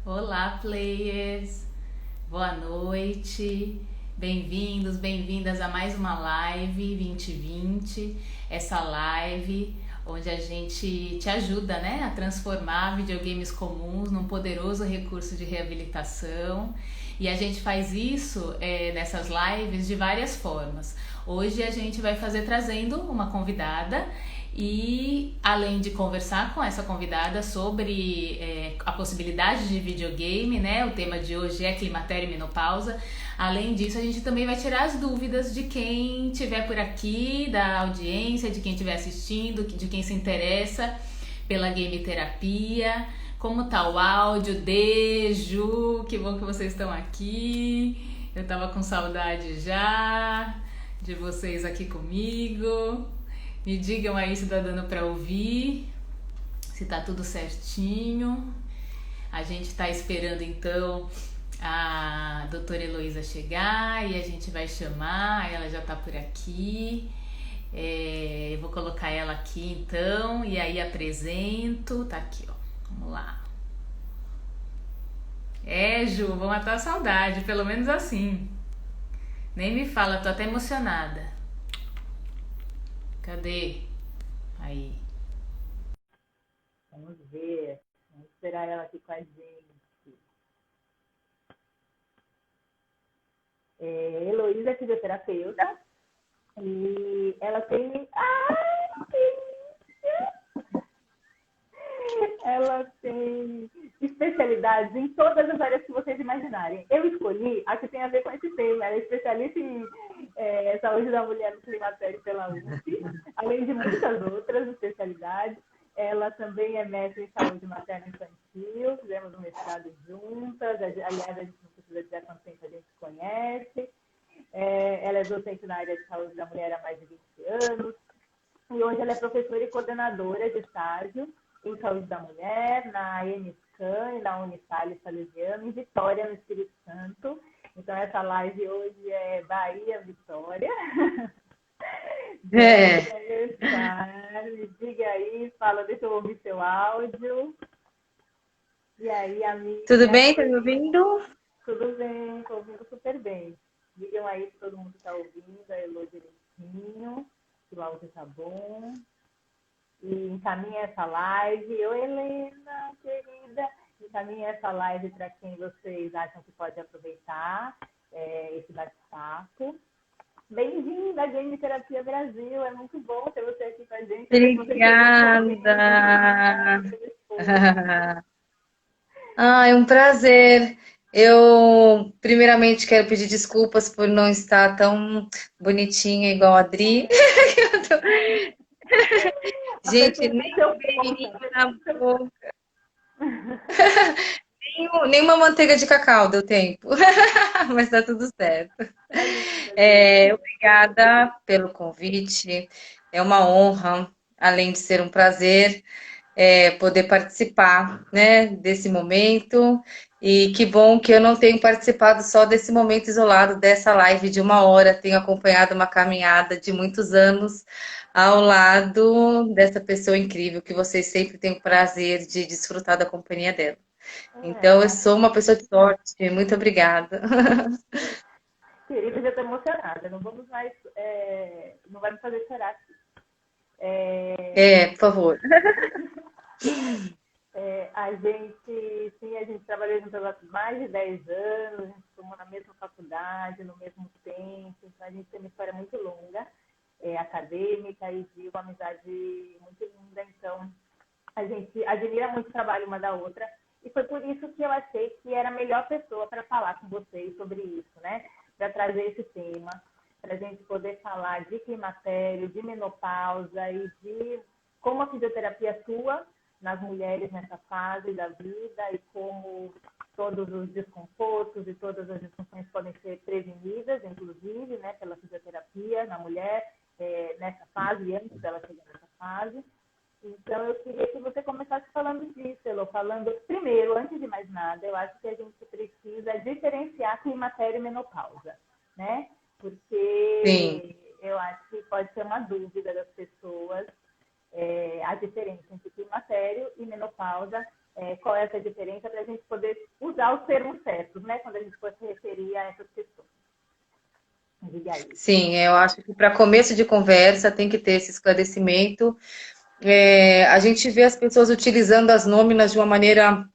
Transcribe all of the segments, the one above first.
Olá, players! Boa noite! Bem-vindos, bem-vindas a mais uma live 2020. Essa live onde a gente te ajuda, né, a transformar videogames comuns num poderoso recurso de reabilitação. E a gente faz isso nessas lives de várias formas. Hoje a gente vai fazer trazendo uma convidada e além de conversar com essa convidada sobre a possibilidade de videogame, né? O tema de hoje é climatério e menopausa. Além disso, a gente também vai tirar as dúvidas de quem estiver por aqui, da audiência, de quem estiver assistindo, de quem se interessa pela game terapia. Como tá o áudio? Ju, que bom que vocês estão aqui. Eu tava com saudade já de vocês aqui comigo. Me digam aí se tá dando pra ouvir, se tá tudo certinho. A gente tá esperando então a doutora Heloísa chegar e a gente vai chamar, ela já tá por aqui. Eu vou colocar ela aqui então e aí apresento. Tá aqui, ó. Vamos lá. Ju, vou matar a saudade, pelo menos assim. Nem me fala, tô até emocionada. Cadê? Aí. Vamos ver. Vamos esperar ela aqui com a gente. Heloísa é fisioterapeuta e ela tem. Ela tem especialidades em todas as áreas que vocês imaginarem. Eu escolhi a que tem a ver com esse tema. Ela é especialista em saúde da mulher no climatério pela USP, além de muitas outras especialidades. Ela também é mestre em saúde materna infantil, fizemos um mestrado juntas, aliás, a gente não precisa dizer quanto tempo a gente se conhece. Ela é docente na área de saúde da mulher há mais de 20 anos, e hoje ela é professora e coordenadora de estágio em saúde da mulher, na ENSCAN e na Unifale Salesiano, em Vitória, no Espírito Santo. Então, essa live hoje é Bahia Vitória. Vamos começar. Me diga aí, fala, deixa eu ouvir seu áudio. E aí, amiga? Tudo bem? Tá me ouvindo? Tudo bem, estou ouvindo super bem. Digam aí se todo mundo está ouvindo, a Elô direitinho, se o áudio está bom. E encaminha essa live. Oi, Helena, querida. Encaminha essa live para quem vocês acham que pode aproveitar esse bate-papo. Bem-vinda à Game Terapia Brasil. É muito bom ter você aqui com a gente. Você chegou Obrigada. É um prazer. Eu, primeiramente, quero pedir desculpas por não estar tão bonitinha igual a Adri. Gente, nem um beijinho na boca, nenhuma manteiga de cacau deu tempo, mas tá tudo certo. Obrigada pelo convite. É uma honra, além de ser um prazer, poder participar, né, desse momento. E que bom que eu não tenho participado só desse momento isolado, dessa live de 1 hora. Tenho acompanhado uma caminhada de muitos anos ao lado dessa pessoa incrível que vocês sempre têm o prazer de desfrutar da companhia dela. Então, eu sou uma pessoa de sorte. Muito obrigada. Querida, já estou emocionada. Não vamos mais. Não vai me fazer chorar aqui. Por favor. A gente trabalhou junto há mais de 10 anos, a gente formou na mesma faculdade, no mesmo tempo, então a gente tem uma história muito longa, acadêmica, e de uma amizade muito linda. Então, a gente admira muito o trabalho uma da outra, e foi por isso que eu achei que era a melhor pessoa para falar com vocês sobre isso, né? Para trazer esse tema, para a gente poder falar de climatério, de menopausa e de como a fisioterapia atua nas mulheres nessa fase da vida e como todos os desconfortos e todas as disfunções podem ser prevenidas, inclusive, né, pela fisioterapia na mulher nessa fase e antes dela chegar nessa fase. Então, eu queria que você começasse falando disso, Elô, falando, primeiro, antes de mais nada, eu acho que a gente precisa diferenciar climatério e menopausa, né? Sim. Porque eu acho que pode ser uma dúvida das pessoas a diferença entre climatério e menopausa qual é essa diferença para a gente poder usar os termos certos, né? Quando a gente for se referir a essas questões. Diga aí. Sim, eu acho que para começo de conversa tem que ter esse esclarecimento. A gente vê as pessoas utilizando as nôminas de uma maneira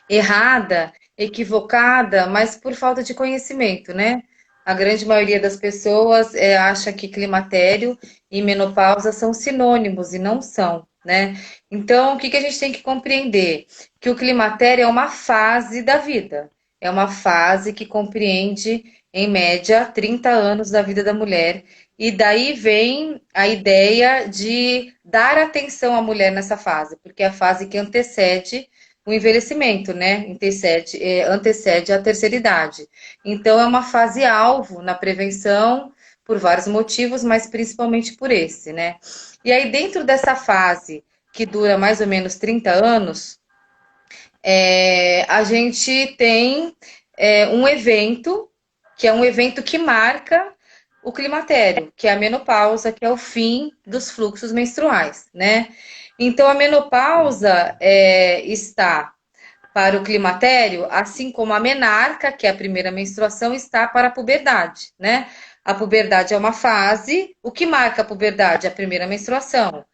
errada, equivocada, mas por falta de conhecimento, né? A grande maioria das pessoas acha que climatério e menopausa são sinônimos e não são, né? Então, o que a gente tem que compreender? Que o climatério é uma fase da vida, é uma fase que compreende, em média, 30 anos da vida da mulher. E daí vem a ideia de dar atenção à mulher nessa fase, porque é a fase que antecede o envelhecimento, né? Antecede a terceira idade. Então, é uma fase alvo na prevenção, por vários motivos, mas principalmente por esse, né? E aí, dentro dessa fase, que dura mais ou menos 30 anos, a gente tem um evento, que é um evento que marca o climatério, que é a menopausa, que é o fim dos fluxos menstruais, né? Então, a menopausa está para o climatério, assim como a menarca, que é a primeira menstruação, está para a puberdade, né? A puberdade é uma fase. O que marca a puberdade? A primeira menstruação.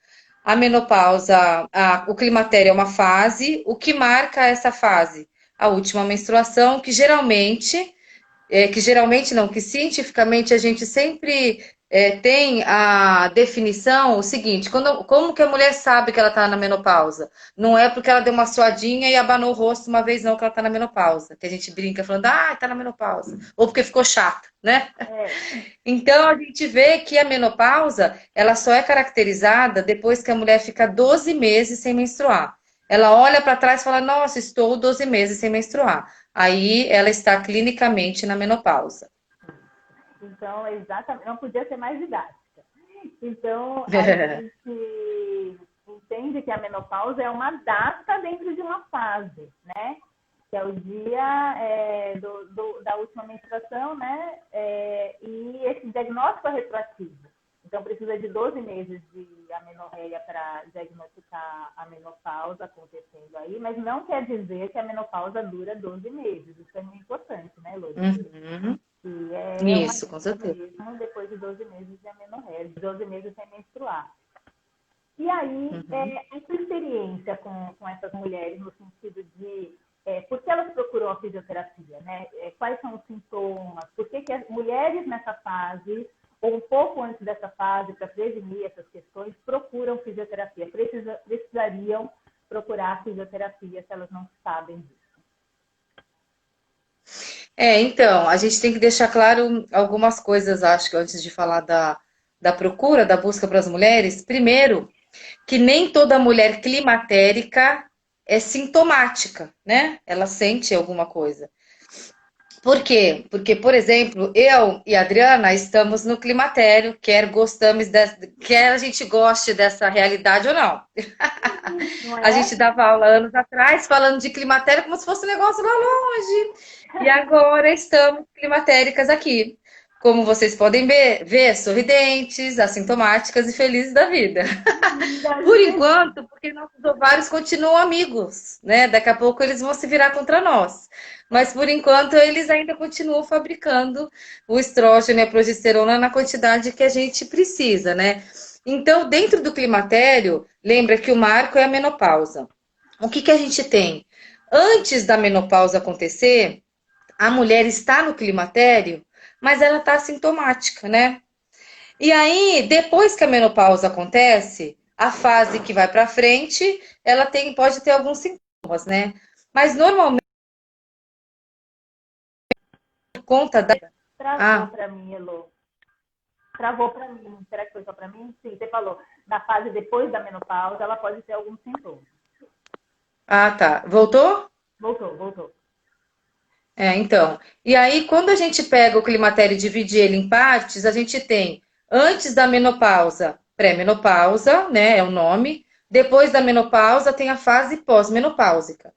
A menopausa, o climatério é uma fase. O que marca essa fase? A última menstruação, que cientificamente a gente sempre tem a definição o seguinte: como que a mulher sabe que ela está na menopausa? Não é porque ela deu uma suadinha e abanou o rosto uma vez, não, que ela está na menopausa. Que a gente brinca falando, está na menopausa. Ou porque ficou chata, né? Então, a gente vê que a menopausa, ela só é caracterizada depois que a mulher fica 12 meses sem menstruar. Ela olha para trás e fala, nossa, estou 12 meses sem menstruar. Aí ela está clinicamente na menopausa. Então, exatamente, não podia ser mais didática. Então, a gente entende que a menopausa é uma data dentro de uma fase, né? Que é o dia da última menstruação, né? E esse diagnóstico é retroativo. Então, precisa de 12 meses de amenorreia para diagnosticar a menopausa acontecendo aí, mas não quer dizer que a menopausa dura 12 meses. Isso é muito importante, né, Lúcia? Uhum. Isso, com certeza. Mesmo depois de 12 meses de amenorreia, de 12 meses sem menstruar. E aí, essa experiência com essas mulheres, no sentido de por que elas procuram a fisioterapia, né? Quais são os sintomas? Por que as mulheres nessa fase, ou um pouco antes dessa fase, para prevenir essas questões, procuram fisioterapia? Precisariam procurar fisioterapia se elas não sabem disso. Então, a gente tem que deixar claro algumas coisas, acho que antes de falar da procura, da busca para as mulheres. Primeiro, que nem toda mulher climatérica é sintomática, né? Ela sente alguma coisa. Por quê? Porque, por exemplo, eu e a Adriana estamos no climatério, quer a gente goste dessa realidade ou não. A gente dava aula anos atrás falando de climatério como se fosse um negócio lá longe. E agora estamos climatéricas aqui. Como vocês podem ver, sorridentes, assintomáticas e felizes da vida. Por enquanto, porque nossos ovários continuam amigos, né? Daqui a pouco eles vão se virar contra nós. Mas, por enquanto, eles ainda continuam fabricando o estrógeno e a progesterona na quantidade que a gente precisa, né? Então, dentro do climatério, lembra que o marco é a menopausa. O que a gente tem? Antes da menopausa acontecer, a mulher está no climatério, mas ela está assintomática, né? E aí, depois que a menopausa acontece, a fase que vai para frente, ela pode ter alguns sintomas, né? Mas normalmente, por conta da... Travou para mim, Elô. Travou para mim. Será que foi só para mim? Sim, você falou. Na fase depois da menopausa, ela pode ter alguns sintomas. Tá. Voltou? Voltou. Então. E aí, quando a gente pega o climatério e divide ele em partes, a gente tem antes da menopausa, pré-menopausa, né? É o nome. Depois da menopausa, tem a fase pós-menopáusica.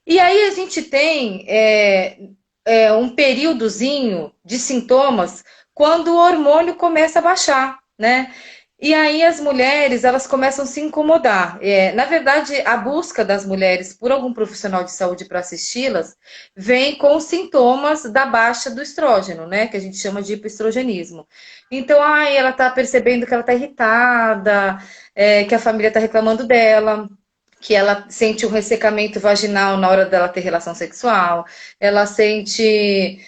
E aí a gente tem um períodozinho de sintomas quando o hormônio começa a baixar, né? E aí as mulheres, elas começam a se incomodar. Na verdade, a busca das mulheres por algum profissional de saúde para assisti-las vem com os sintomas da baixa do estrógeno, né? Que a gente chama de hipoestrogenismo. Então, aí ela está percebendo que ela está irritada, que a família está reclamando dela, que ela sente um ressecamento vaginal na hora dela ter relação sexual, ela sente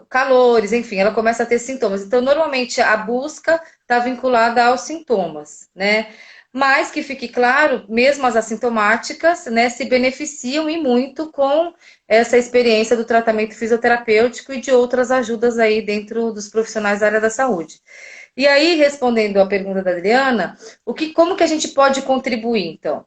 calores, enfim, ela começa a ter sintomas. Então, normalmente, a busca está vinculada aos sintomas, né? Mas que fique claro, mesmo as assintomáticas, né, se beneficiam e muito com essa experiência do tratamento fisioterapêutico e de outras ajudas aí dentro dos profissionais da área da saúde. E aí, respondendo à pergunta da Adriana, como que a gente pode contribuir, então?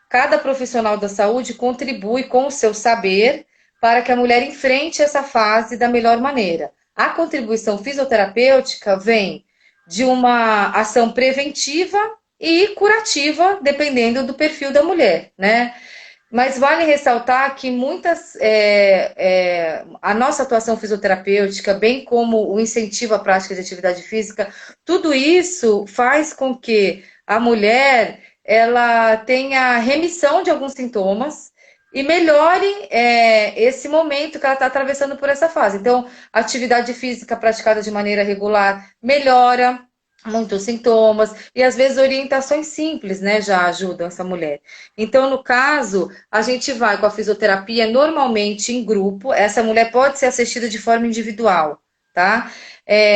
Cada profissional da saúde contribui com o seu saber para que a mulher enfrente essa fase da melhor maneira. A contribuição fisioterapêutica vem de uma ação preventiva e curativa, dependendo do perfil da mulher, né? Mas vale ressaltar que a nossa atuação fisioterapêutica, bem como o incentivo à prática de atividade física, tudo isso faz com que a mulher ela tenha remissão de alguns sintomas e melhore esse momento que ela está atravessando por essa fase. Então, a atividade física praticada de maneira regular melhora muitos sintomas e às vezes orientações simples, né, já ajudam essa mulher. Então, no caso, a gente vai com a fisioterapia normalmente em grupo. Essa mulher pode ser assistida de forma individual, tá?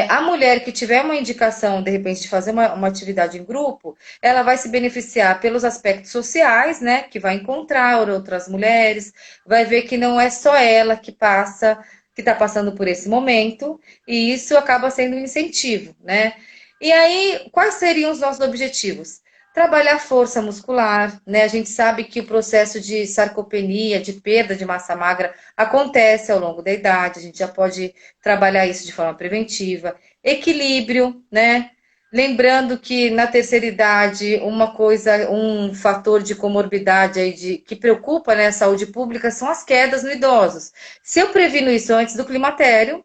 A mulher que tiver uma indicação, de repente, de fazer uma atividade em grupo, ela vai se beneficiar pelos aspectos sociais, né? Que vai encontrar outras mulheres, vai ver que não é só ela que está passando por esse momento, e isso acaba sendo um incentivo, né? E aí, quais seriam os nossos objetivos? Trabalhar força muscular, né? A gente sabe que o processo de sarcopenia, de perda de massa magra, acontece ao longo da idade, a gente já pode trabalhar isso de forma preventiva. Equilíbrio, né? Lembrando que na terceira idade, um fator de comorbidade aí que preocupa, né, a saúde pública são as quedas no idosos. Se eu previno isso antes do climatério,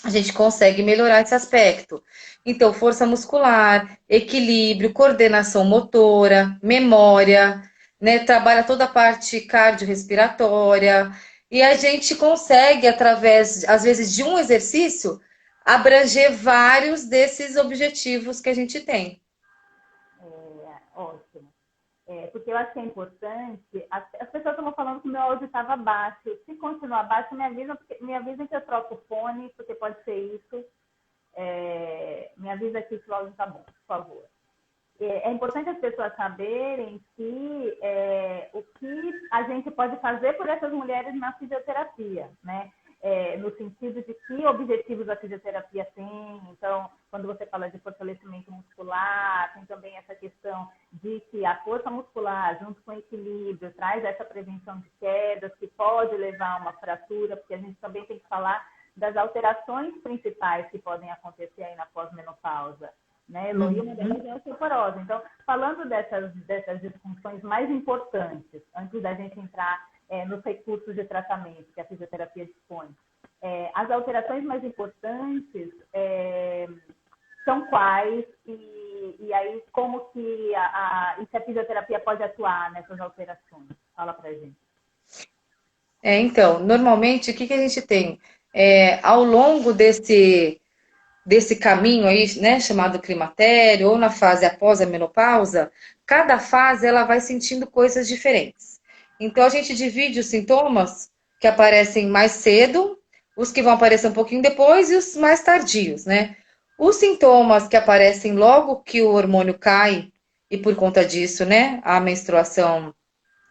a gente consegue melhorar esse aspecto. Então, força muscular, equilíbrio, coordenação motora, memória, né? Trabalha toda a parte cardiorrespiratória. E a gente consegue, através, às vezes, de um exercício, abranger vários desses objetivos que a gente tem. Ótimo. Porque eu acho que é importante. As pessoas estão falando que o meu áudio estava baixo. Se continuar baixo, me avisa que eu troco o fone, porque pode ser isso. Me avisa aqui se o áudio está bom, por favor. É importante as pessoas saberem que o que a gente pode fazer por essas mulheres na fisioterapia, né? No sentido de que objetivos a fisioterapia tem. Então, quando você fala de fortalecimento muscular, tem também essa questão de que a força muscular, junto com o equilíbrio, traz essa prevenção de quedas, que pode levar a uma fratura, porque a gente também tem que falar das alterações principais que podem acontecer aí na pós-menopausa, né? E uma delas é a osteoporose. Então, falando dessas disfunções mais importantes, antes da gente entrar nos recursos de tratamento que a fisioterapia dispõe, as alterações mais importantes são quais e aí como que a fisioterapia pode atuar nessas alterações? Fala pra gente. Então, normalmente, o que a gente tem? Ao longo desse caminho aí, né, chamado climatério, ou na fase após a menopausa, cada fase ela vai sentindo coisas diferentes. Então, a gente divide os sintomas que aparecem mais cedo, os que vão aparecer um pouquinho depois e os mais tardios, né? Os sintomas que aparecem logo que o hormônio cai, e por conta disso, né, a menstruação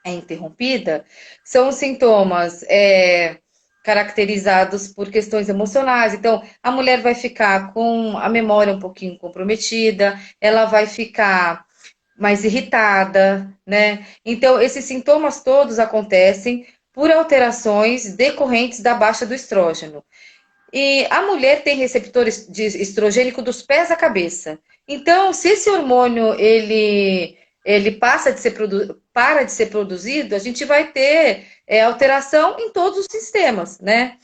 é interrompida, são os sintomas caracterizados por questões emocionais. Então, a mulher vai ficar com a memória um pouquinho comprometida, ela vai ficar mais irritada, né? Então, esses sintomas todos acontecem por alterações decorrentes da baixa do estrógeno. E a mulher tem receptores de estrogênico dos pés à cabeça. Então, se esse hormônio ele para de ser produzido, a gente vai ter alteração em todos os sistemas, né?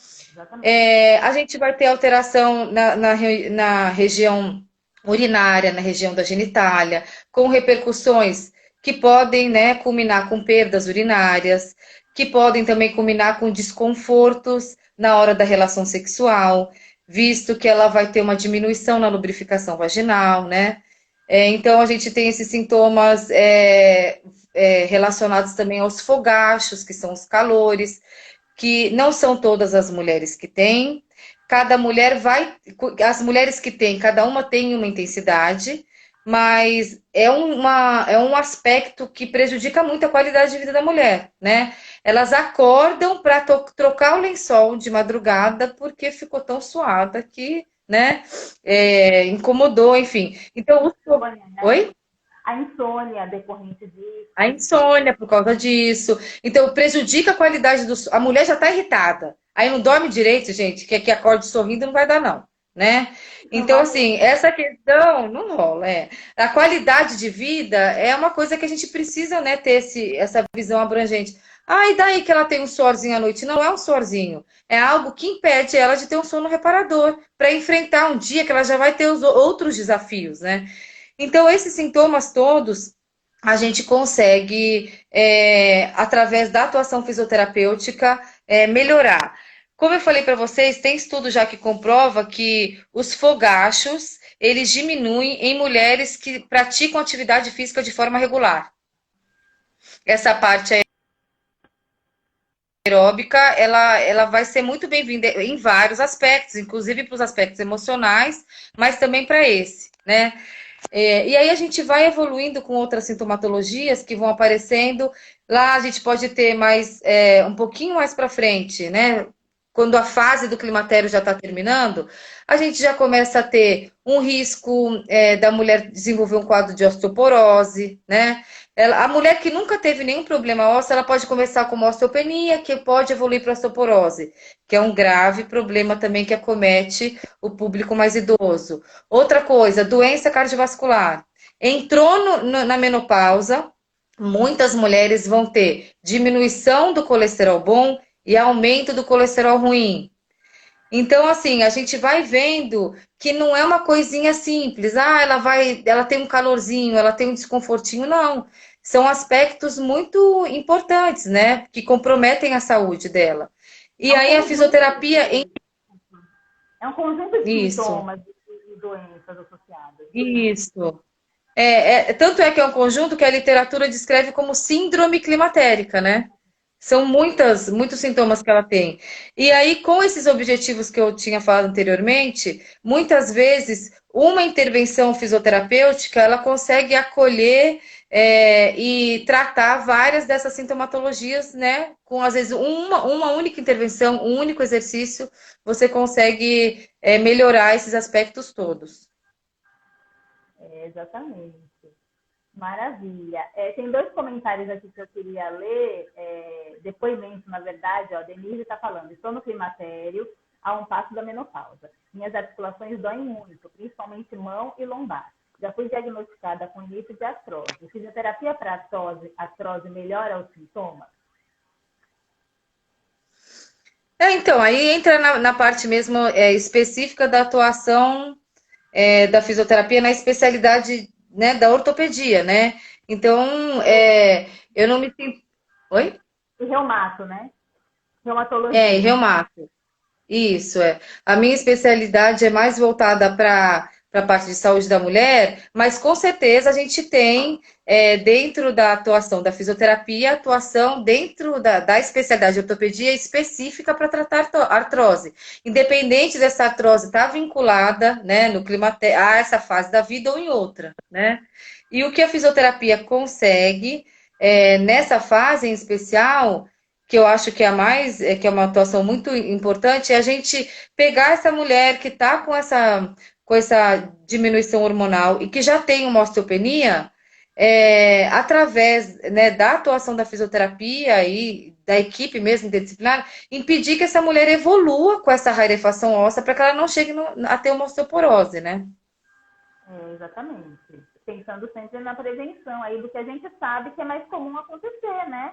A gente vai ter alteração na região urinária na região da genitália, com repercussões que podem, né, culminar com perdas urinárias, que podem também culminar com desconfortos na hora da relação sexual, visto que ela vai ter uma diminuição na lubrificação vaginal, né? Então a gente tem esses sintomas relacionados também aos fogachos, que são os calores, que não são todas as mulheres que têm. Cada mulher vai. As mulheres que têm, cada uma tem uma intensidade, mas é um aspecto que prejudica muito a qualidade de vida da mulher, né? Elas acordam para trocar o lençol de madrugada porque ficou tão suada que, né, incomodou, enfim. Então, Insônia, né? oi? A insônia decorrente disso. A insônia por causa disso. Então, prejudica a qualidade do. A mulher já está irritada. Aí não dorme direito, gente, que acorde sorrindo não vai dar, não. Né? Não Então, vai assim, mesmo. essa questão não rola. A qualidade de vida é uma coisa que a gente precisa, né, ter essa visão abrangente. Ah, e daí que ela tem um suorzinho à noite? Não é um suorzinho. É algo que impede ela de ter um sono reparador para enfrentar um dia que ela já vai ter os outros desafios, né? Então, esses sintomas todos a gente consegue, através da atuação fisioterapêutica, melhorar. Como eu falei para vocês, tem estudo já que comprova que os fogachos, eles diminuem em mulheres que praticam atividade física de forma regular. Essa parte aeróbica, ela vai ser muito bem-vinda em vários aspectos, inclusive para os aspectos emocionais, mas também para esse, né? E aí a gente vai evoluindo com outras sintomatologias que vão aparecendo. Lá a gente pode ter um pouquinho mais para frente, né? Quando a fase do climatério já está terminando, a gente já começa a ter um risco da mulher desenvolver um quadro de osteoporose, né? A mulher que nunca teve nenhum problema ósseo, ela pode começar com uma osteopenia, que pode evoluir para osteoporose, que é um grave problema também que acomete o público mais idoso. Outra coisa, doença cardiovascular. Entrou na menopausa, muitas mulheres vão ter diminuição do colesterol bom e aumento do colesterol ruim. Então, assim, a gente vai vendo que não é uma coisinha simples. Ah, ela tem um calorzinho, ela tem um desconfortinho, não. São aspectos muito importantes, né? Que comprometem a saúde dela. E É um aí a conjunto fisioterapia é um conjunto de isso, sintomas e doenças associadas. isso. Tanto é que é um conjunto que a literatura descreve como síndrome climatérica, né? São muitos sintomas que ela tem. E aí, com esses objetivos que eu tinha falado anteriormente, muitas vezes uma intervenção fisioterapêutica ela consegue acolher e tratar várias dessas sintomatologias, né? Com às vezes uma única intervenção, um único exercício, você consegue melhorar esses aspectos todos. Exatamente. Maravilha. Tem dois comentários aqui que eu queria ler, depoimento, na verdade, ó, Denise está falando, estou no climatério a um passo da menopausa. Minhas articulações doem muito, principalmente mão e lombar. Já fui diagnosticada com início de artrose. Fisioterapia para artrose melhora os sintomas? Então, aí entra na parte mesmo específica da atuação da fisioterapia na especialidade, né, da ortopedia, né? Então, eu não me sinto. Oi? E reumato, né? Reumatologia. Reumato. Isso, é. A minha especialidade é mais voltada para a parte de saúde da mulher, mas com certeza a gente tem, dentro da atuação da fisioterapia, atuação dentro da especialidade de ortopedia específica para tratar artrose. Independente dessa artrose estar vinculada, né, no a essa fase da vida ou em outra, né? E o que a fisioterapia consegue, nessa fase em especial que eu acho que é que é uma atuação muito importante, é a gente pegar essa mulher que está com essa diminuição hormonal e que já tem uma osteopenia, através, né, da atuação da fisioterapia e da equipe mesmo interdisciplinar, impedir que essa mulher evolua com essa rarefação óssea para que ela não chegue a ter uma osteoporose, né? Exatamente. Pensando sempre na prevenção aí do que a gente sabe que é mais comum acontecer, né?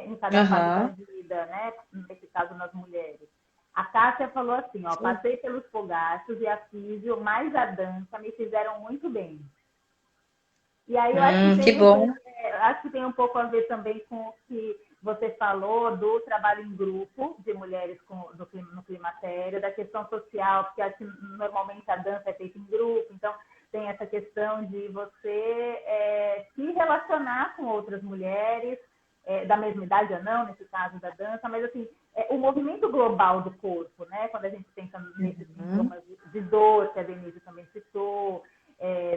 Em cada fase da Aham. vida, né? Nesse caso, nas mulheres. A Cássia falou assim, ó, passei pelos fogachos e a físio, mais a dança me fizeram muito bem. E aí eu acho que Que bom. acho que tem um pouco a ver também com o que você falou do trabalho em grupo de mulheres no climatério, da questão social, porque acho que normalmente a dança é feita em grupo, então tem essa questão de você se relacionar com outras mulheres, da mesma idade ou não, nesse caso da dança, mas assim, o movimento global do corpo, né? Quando a gente pensa nesses sintomas de dor, que a Denise também citou,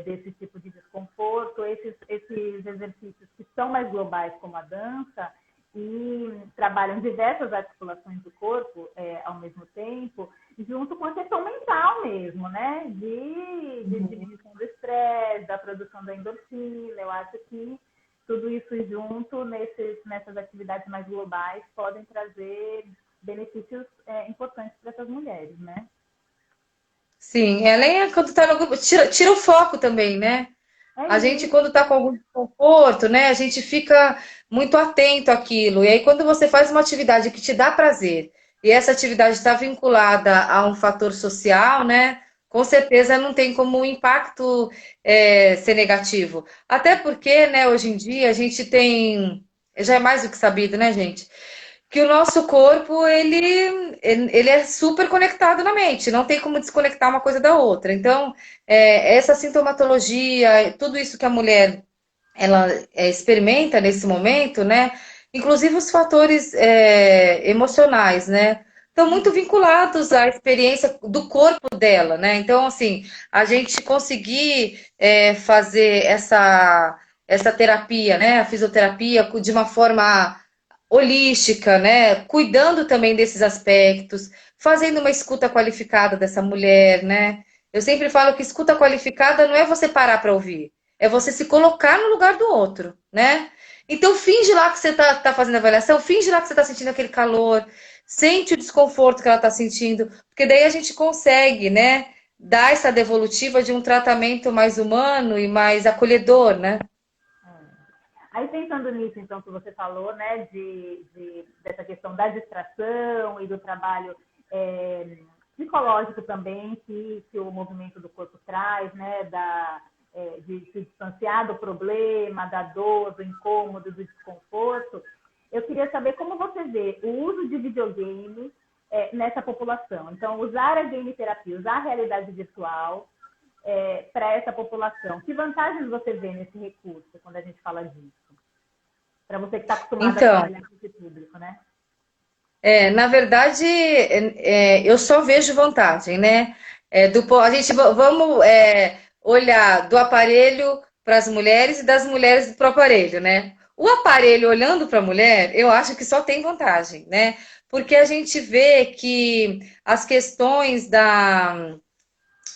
desse tipo de desconforto, esses exercícios que são mais globais, como a dança, e trabalham diversas articulações do corpo ao mesmo tempo, junto com a questão mental mesmo, né? De diminuição do estresse, da produção da endorfina. Eu acho que tudo isso junto nessas atividades mais globais podem trazer benefícios importantes para essas mulheres, né? Sim, ela quando tá no grupo, tira o foco também, né? É A gente, isso. quando está com algum desconforto, né, a gente fica muito atento àquilo. E aí, quando você faz uma atividade que te dá prazer, e essa atividade está vinculada a um fator social, né, com certeza não tem como o impacto ser negativo. Até porque, né, hoje em dia, a gente tem, já é mais do que sabido, né, gente? Que o nosso corpo ele é super conectado na mente, não tem como desconectar uma coisa da outra. Então, essa sintomatologia, tudo isso que a mulher ela experimenta nesse momento, né? Inclusive os fatores emocionais, né? Estão muito vinculados à experiência do corpo dela, né? Então, assim, a gente conseguir fazer essa terapia, né? A fisioterapia de uma forma holística, né? Cuidando também desses aspectos, fazendo uma escuta qualificada dessa mulher, né? Eu sempre falo que escuta qualificada não é você parar para ouvir, é você se colocar no lugar do outro, né? Então finge lá que você tá fazendo a avaliação, finge lá que você tá sentindo aquele calor, sente o desconforto que ela tá sentindo, porque daí a gente consegue, né? Dar essa devolutiva de um tratamento mais humano e mais acolhedor, né? Aí pensando nisso, então, que você falou, né, dessa questão da distração e do trabalho psicológico também que o movimento do corpo traz, né, de se distanciar do problema, da dor, do incômodo, do desconforto, eu queria saber como você vê o uso de videogame nessa população. Então, usar a game terapia, usar a realidade virtual para essa população. Que vantagens você vê nesse recurso quando a gente fala disso? Para você que está acostumada a Então, trabalhar com esse público, né? na verdade, eu só vejo vantagem, né? A gente vamos olhar do aparelho para as mulheres e das mulheres para o aparelho, né? O aparelho olhando para a mulher, eu acho que só tem vantagem, né? Porque a gente vê que as questões da,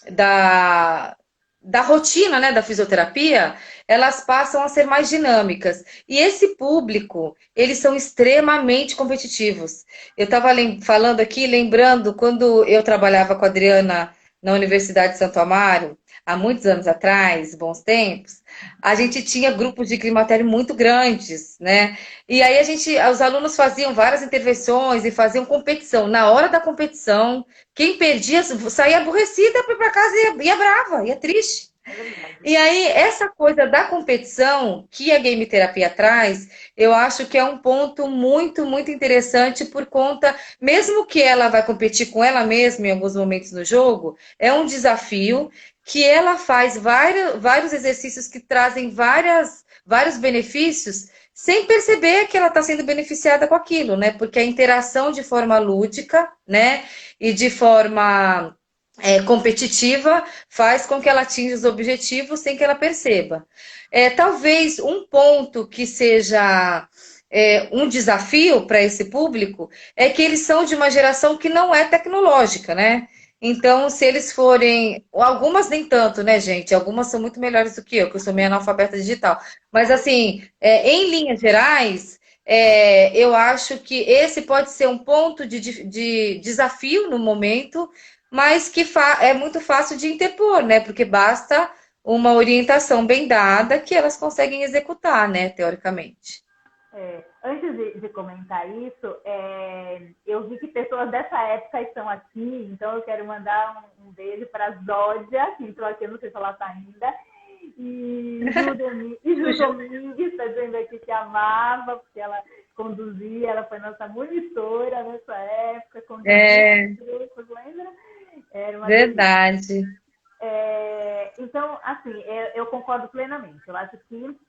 da rotina, né, da fisioterapia, elas passam a ser mais dinâmicas. E esse público, eles são extremamente competitivos. Eu estava falando aqui, lembrando, quando eu trabalhava com a Adriana na Universidade de Santo Amaro, há muitos anos atrás, bons tempos, a gente tinha grupos de climatério muito grandes, né? E aí os alunos faziam várias intervenções e faziam competição. Na hora da competição, quem perdia saía aborrecida para casa e ia brava, ia triste. É verdade. E aí, essa coisa da competição que a game terapia traz, eu acho que é um ponto muito, muito interessante por conta, mesmo que ela vai competir com ela mesma em alguns momentos no jogo, é um desafio que ela faz vários exercícios que trazem vários benefícios, sem perceber que ela está sendo beneficiada com aquilo, né? Porque a interação de forma lúdica, né? E de forma competitiva faz com que ela atinja os objetivos sem que ela perceba. Talvez um ponto que seja um desafio para esse público é que eles são de uma geração que não é tecnológica, né? Então, se eles forem. Algumas nem tanto, né, gente? Algumas são muito melhores do que eu sou meio analfabeta digital. Mas, assim, em linhas gerais, eu acho que esse pode ser um ponto de desafio no momento, mas que é muito fácil de interpor, né? Porque basta uma orientação bem dada que elas conseguem executar, né? Teoricamente. Antes de comentar isso, eu vi que pessoas dessa época estão aqui, então eu quero mandar um beijo para a Zódia, que entrou aqui, eu não sei se ela está ainda, e Ju Domingues está dizendo aqui que amava, porque ela conduzia, ela foi nossa monitora nessa época, conduzia os grupos, lembra? Era uma verdade. Então, assim, eu concordo plenamente. Eu acho que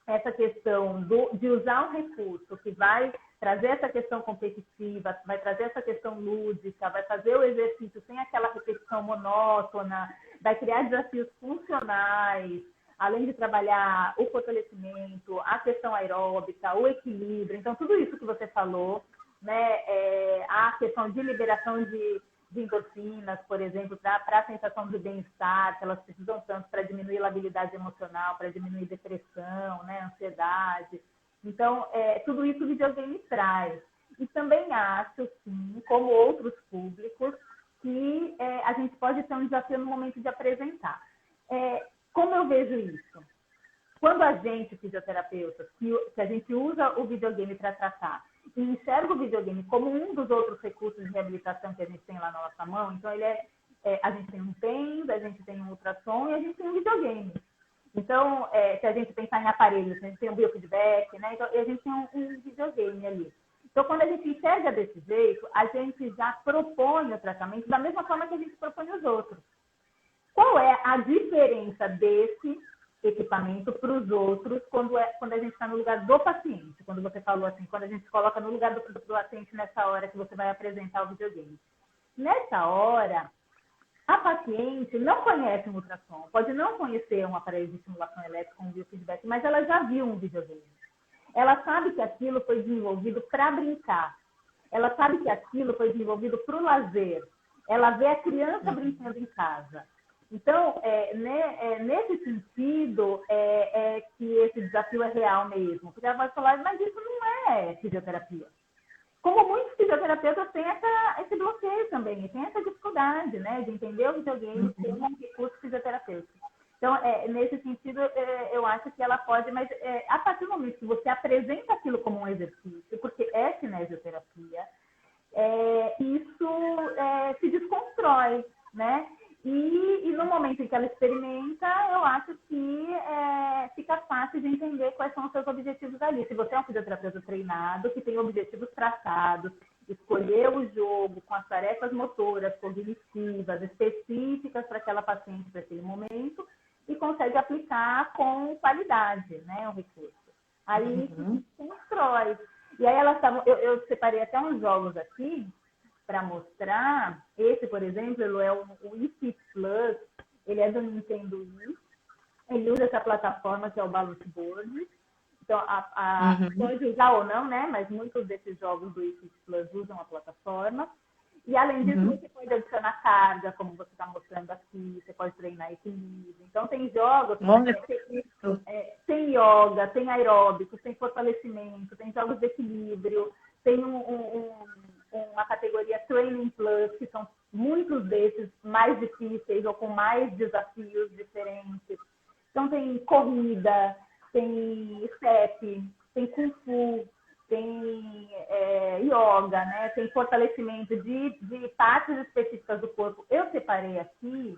essa questão de usar um recurso que vai trazer essa questão competitiva, vai trazer essa questão lúdica, vai fazer o exercício sem aquela repetição monótona, vai criar desafios funcionais, além de trabalhar o fortalecimento, a questão aeróbica, o equilíbrio. Então, tudo isso que você falou, né, a questão de liberação de endorfinas, por exemplo, para a sensação de bem-estar, que elas precisam tanto para diminuir a labilidade emocional, para diminuir depressão, né, ansiedade. Então, tudo isso o videogame traz. E também acho, sim, como outros públicos, que a gente pode ter um desafio no momento de apresentar. Como eu vejo isso? Quando a gente, fisioterapeuta, que a gente usa o videogame para tratar e enxerga o videogame como um dos outros recursos de reabilitação que a gente tem lá na nossa mão, então a gente tem um TENS, a gente tem um ultrassom e a gente tem um videogame. Então, se a gente pensar em aparelhos, a gente tem um biofeedback, né? Então, a gente tem um videogame ali. Então, quando a gente enxerga desse jeito, a gente já propõe o tratamento da mesma forma que a gente propõe os outros. Qual é a diferença desse equipamento para os outros quando a gente está no lugar do paciente? Quando você falou assim, quando a gente se coloca no lugar do paciente nessa hora que você vai apresentar o videogame. Nessa hora, a paciente não conhece um ultrassom, pode não conhecer um aparelho de estimulação elétrica com biofeedback, mas ela já viu um videogame. Ela sabe que aquilo foi desenvolvido para brincar. Ela sabe que aquilo foi desenvolvido para o lazer. Ela vê a criança brincando em casa. Então, nesse sentido, que esse desafio é real mesmo. Porque ela vai falar, mas isso não é fisioterapia. Como muitos fisioterapeutas têm esse bloqueio também, tem essa dificuldade, né, de entender o videogame como um recurso fisioterapêutico. Então, nesse sentido, eu acho que ela pode, mas a partir do momento que você apresenta aquilo como um exercício, porque é cinesioterapia, isso se desconstrói, né? E no momento em que ela experimenta, eu acho que fica fácil de entender quais são os seus objetivos ali. Se você é um fisioterapeuta treinado, que tem objetivos traçados, escolher o jogo com as tarefas motoras, cognitivas, específicas para aquela paciente, para aquele momento, e consegue aplicar com qualidade, né, o recurso. Aí se constrói. E aí eu separei até uns jogos aqui, para mostrar. Esse, por exemplo, ele é o Wii Fit Plus, ele é do Nintendo Wii, ele usa essa plataforma que é o Balance Board. Então, pode usar ou não, né? Mas muitos desses jogos do Wii Fit Plus usam a plataforma. E, além disso, você pode adicionar carga, como você está mostrando aqui, você pode treinar equilíbrio. Então, tem jogos tem yoga, tem aeróbicos, tem fortalecimento, tem jogos de equilíbrio, tem uma categoria Training Plus, que são muitos desses mais difíceis ou com mais desafios diferentes. Então, tem corrida, tem step, tem kung fu, tem yoga, né? Tem fortalecimento de partes específicas do corpo. Eu separei aqui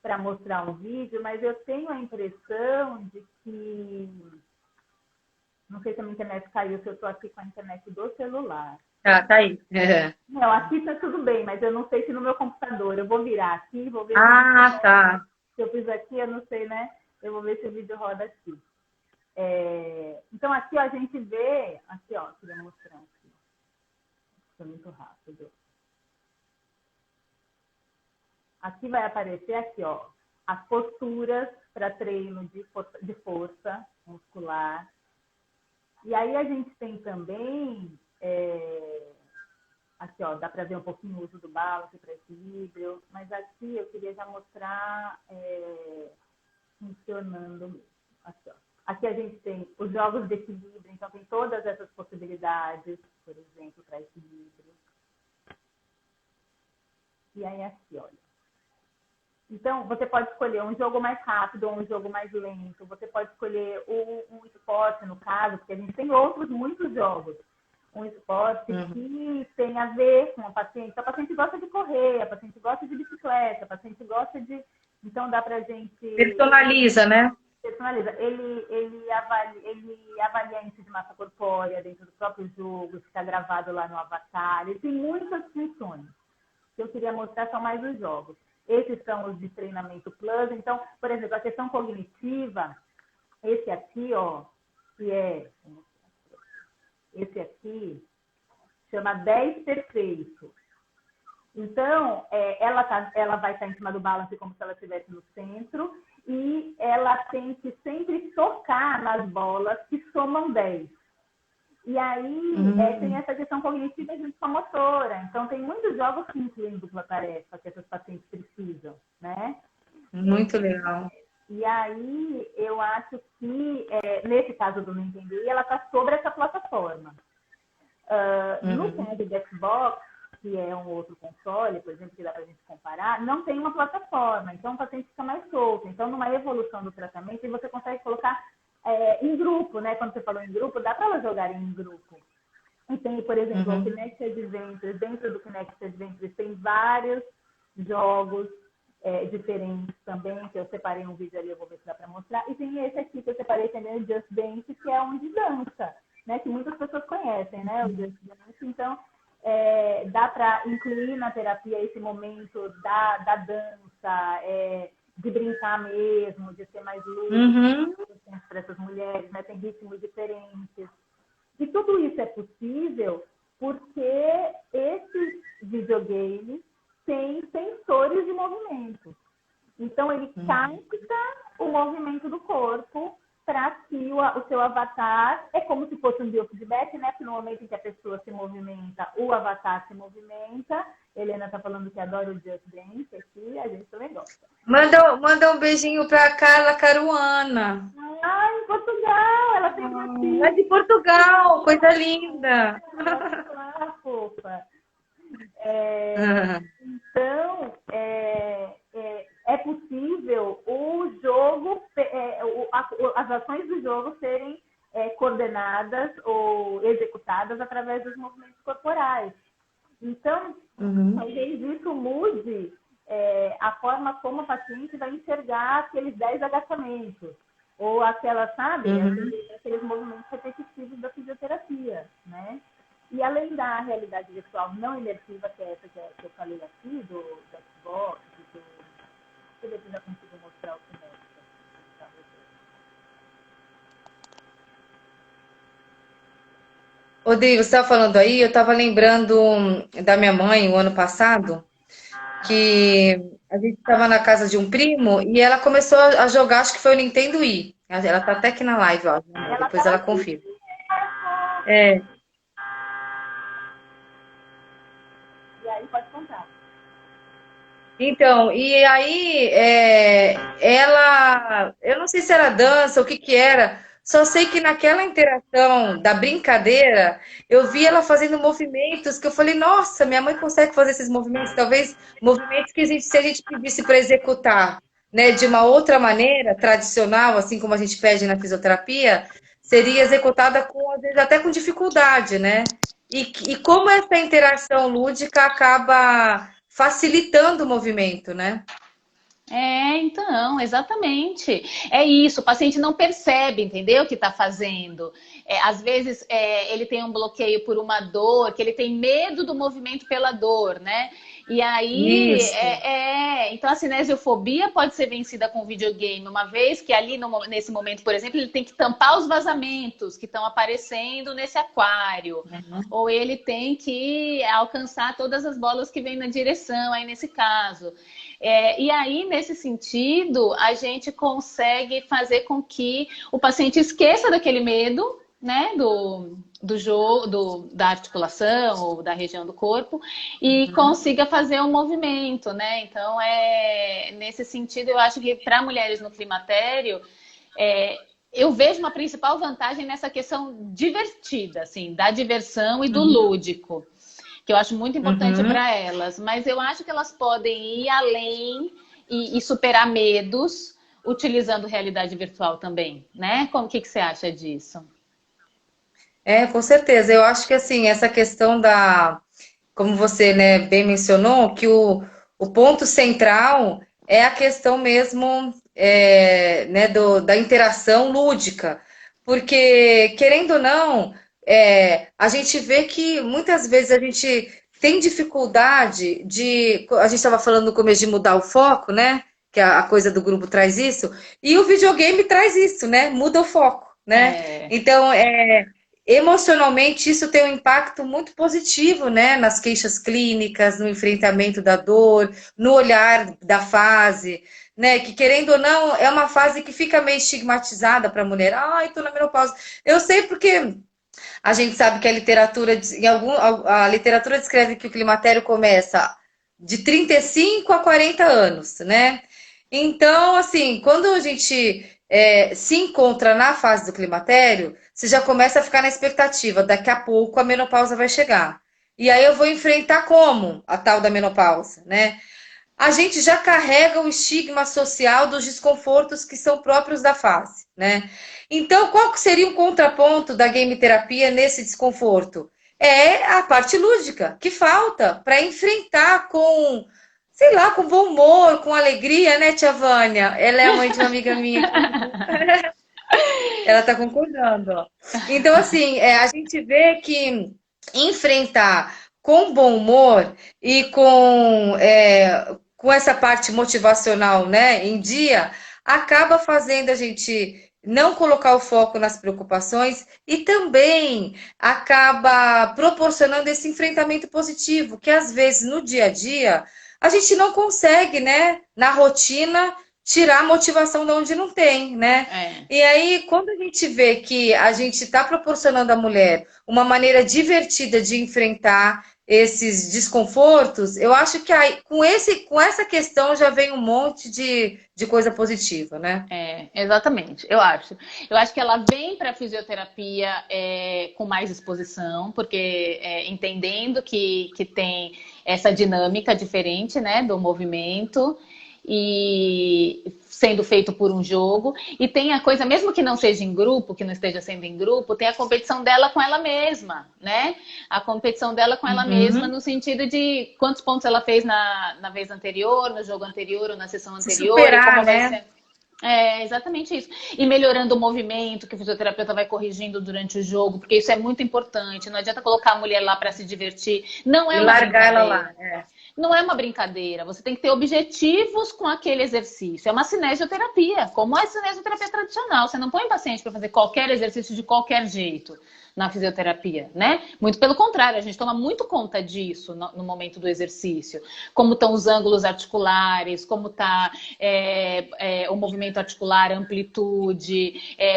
para mostrar um vídeo, mas eu tenho a impressão de que... Não sei se a minha internet caiu, se eu estou aqui com a internet do celular. Ah, tá aí. Não, aqui está tudo bem, mas eu não sei se no meu computador. Eu vou virar aqui, vou ver tá. Se eu fiz aqui, eu não sei, né? Eu vou ver se o vídeo roda aqui. Então, aqui ó, a gente vê... Aqui, ó, queria mostrar aqui. Foi muito rápido. Aqui vai aparecer, aqui, ó, as posturas para treino de força muscular. E aí a gente tem também... aqui, ó, dá para ver um pouquinho o uso do balance para equilíbrio, mas aqui eu queria já mostrar funcionando mesmo. Aqui, ó. Aqui a gente tem os jogos de equilíbrio, então tem todas essas possibilidades, por exemplo, para equilíbrio. E aí aqui, olha. Então, você pode escolher um jogo mais rápido ou um jogo mais lento. Você pode escolher um esporte, no caso, porque a gente tem muitos jogos. um esporte Uhum. que tem a ver com a paciente. A paciente gosta de correr, a paciente gosta de bicicleta, a paciente gosta de... Então, dá para a gente... Personaliza, né? Personaliza. Ele avalia índice de massa corpórea dentro do próprio jogo, fica gravado lá no avatar. Ele tem muitas funções. Que eu queria mostrar são mais os jogos. Esses são os de treinamento plus. Então, por exemplo, a questão cognitiva, esse aqui, ó, que é... Esse aqui chama 10 perfeito. Então, ela vai estar em cima do balance como se ela estivesse no centro e ela tem que sempre tocar nas bolas que somam 10. E aí tem essa questão cognitiva junto com a motora. Então, tem muitos jogos que incluem dupla tarefa que essas pacientes precisam, né? Muito legal. E aí, eu acho que, nesse caso do Nintendo, ela está sobre essa plataforma. No caso do Xbox, que é um outro console, por exemplo, que dá para a gente comparar, não tem uma plataforma. Então, o paciente fica mais solto. Então, numa evolução do tratamento, você consegue colocar em grupo, né? Quando você falou em grupo, dá para elas jogarem em grupo. E tem, por exemplo, o Kinect Adventures. Dentro do Kinect Adventures tem vários jogos diferentes também, que eu separei um vídeo ali, eu vou ver se dá para mostrar. E tem esse aqui que eu separei também, o Just Dance, que é um de dança, né? Que muitas pessoas conhecem, né? O Just Dance. Então, dá para incluir na terapia esse momento da dança, de brincar mesmo, de ser mais lúdico para essas mulheres, né? Tem ritmos diferentes. E tudo isso é possível porque esses videogames têm sensores de movimento. Então, ele capta o movimento do corpo para que o seu avatar, é como se fosse um biofeedback, né? Que no momento em que a pessoa se movimenta, o avatar se movimenta. Helena está falando que adora o Just Dance aqui, a gente também gosta. Manda um beijinho para Carla Caruana. Ah, em Portugal! Ela tem uma filha. É de Portugal, coisa linda. Ah, fofa. Então, é possível o jogo, as ações do jogo serem coordenadas ou executadas através dos movimentos corporais. Então, talvez isso mude a forma como a paciente vai enxergar aqueles 10 agachamentos. Ou aquelas, sabe, aqueles movimentos repetitivos da fisioterapia, né? E além da realidade virtual não imersiva, que é essa que eu falei aqui, do Xbox, deixa eu ver se eu já consigo mostrar o Kinect. Rodrigo, você estava falando aí, eu estava lembrando da minha mãe, o ano passado, que a gente estava na casa de um primo e ela começou a jogar, acho que foi o Nintendo Wii. Ela está até aqui na live, ó. Depois ela confirma. E aí pode contar. Então, e aí eu não sei se era dança, o que que era, só sei que naquela interação da brincadeira, eu vi ela fazendo movimentos que eu falei, nossa, minha mãe consegue fazer esses movimentos, talvez movimentos que se a gente pedisse para executar, né, de uma outra maneira, tradicional, assim como a gente pede na fisioterapia, seria executada com, às vezes, até com dificuldade, né? E como essa interação lúdica acaba facilitando o movimento, né? Então, exatamente. É isso, o paciente não percebe, entendeu, o que está fazendo. Às vezes ele tem um bloqueio por uma dor, que ele tem medo do movimento pela dor, né? E aí, então a cinesiofobia pode ser vencida com videogame, uma vez que ali nesse momento, por exemplo, ele tem que tampar os vazamentos que estão aparecendo nesse aquário, ou ele tem que alcançar todas as bolas que vêm na direção, aí nesse caso. E aí, nesse sentido, a gente consegue fazer com que o paciente esqueça daquele medo, né, do jogo, da articulação ou da região do corpo e consiga fazer um movimento, né? Então, nesse sentido, eu acho que para mulheres no climatério, eu vejo uma principal vantagem nessa questão divertida, assim, da diversão e do lúdico, que eu acho muito importante para elas, mas eu acho que elas podem ir além e superar medos utilizando realidade virtual também, né? O que você acha disso? Com certeza. Eu acho que assim, essa questão como você, né, bem mencionou, que o ponto central é a questão mesmo, né, da interação lúdica. Porque, querendo ou não, a gente vê que muitas vezes a gente tem dificuldade de. A gente estava falando no começo de mudar o foco, né? Que a coisa do grupo traz isso, e o videogame traz isso, né? Muda o foco, né? É, Então, emocionalmente, isso tem um impacto muito positivo, né? Nas queixas clínicas, no enfrentamento da dor, no olhar da fase, né? Que querendo ou não, é uma fase que fica meio estigmatizada para a mulher. Ai, tô na menopausa. Eu sei porque a gente sabe que a literatura, a literatura descreve que o climatério começa de 35 a 40 anos, né? Então, assim, quando a gente se encontra na fase do climatério, você já começa a ficar na expectativa, daqui a pouco a menopausa vai chegar. E aí eu vou enfrentar como a tal da menopausa, né? A gente já carrega o estigma social dos desconfortos que são próprios da fase, né? Então, qual que seria o contraponto da game terapia nesse desconforto? É a parte lúdica, que falta para enfrentar com, sei lá, com bom humor, com alegria, né, tia Vânia? Ela é a mãe de uma amiga minha, ela está concordando. Ó. Então, assim, a gente vê que enfrentar com bom humor e com essa parte motivacional, né, em dia, acaba fazendo a gente não colocar o foco nas preocupações e também acaba proporcionando esse enfrentamento positivo, que às vezes no dia a dia a gente não consegue, né, na rotina, tirar a motivação de onde não tem, né? é. E aí, quando a gente vê que a gente está proporcionando à mulher uma maneira divertida de enfrentar esses desconfortos, eu acho que aí, com essa questão já vem um monte de coisa positiva, né? Exatamente, eu acho. Eu acho que ela vem para a fisioterapia com mais exposição, porque entendendo que tem essa dinâmica diferente, né, do movimento e sendo feito por um jogo. E tem a coisa, mesmo que não seja em grupo, que não esteja sendo em grupo, tem a competição dela com ela mesma, né? A competição dela com ela mesma Uhum. no sentido de quantos pontos ela fez na vez anterior, no jogo anterior ou na sessão Se anterior e superar, como vai né? ser. É exatamente isso. E melhorando o movimento que o fisioterapeuta vai corrigindo durante o jogo, porque isso é muito importante. Não adianta colocar a mulher lá para se divertir. Não E é uma largar ela brincadeira. lá. É. Não é uma brincadeira. Você tem que ter objetivos com aquele exercício. É uma cinesioterapia, como a cinesioterapia tradicional. Você não põe o paciente para fazer qualquer exercício de qualquer jeito na fisioterapia, né? Muito pelo contrário, a gente toma muito conta disso no momento do exercício. Como estão os ângulos articulares, como está o movimento articular, a amplitude,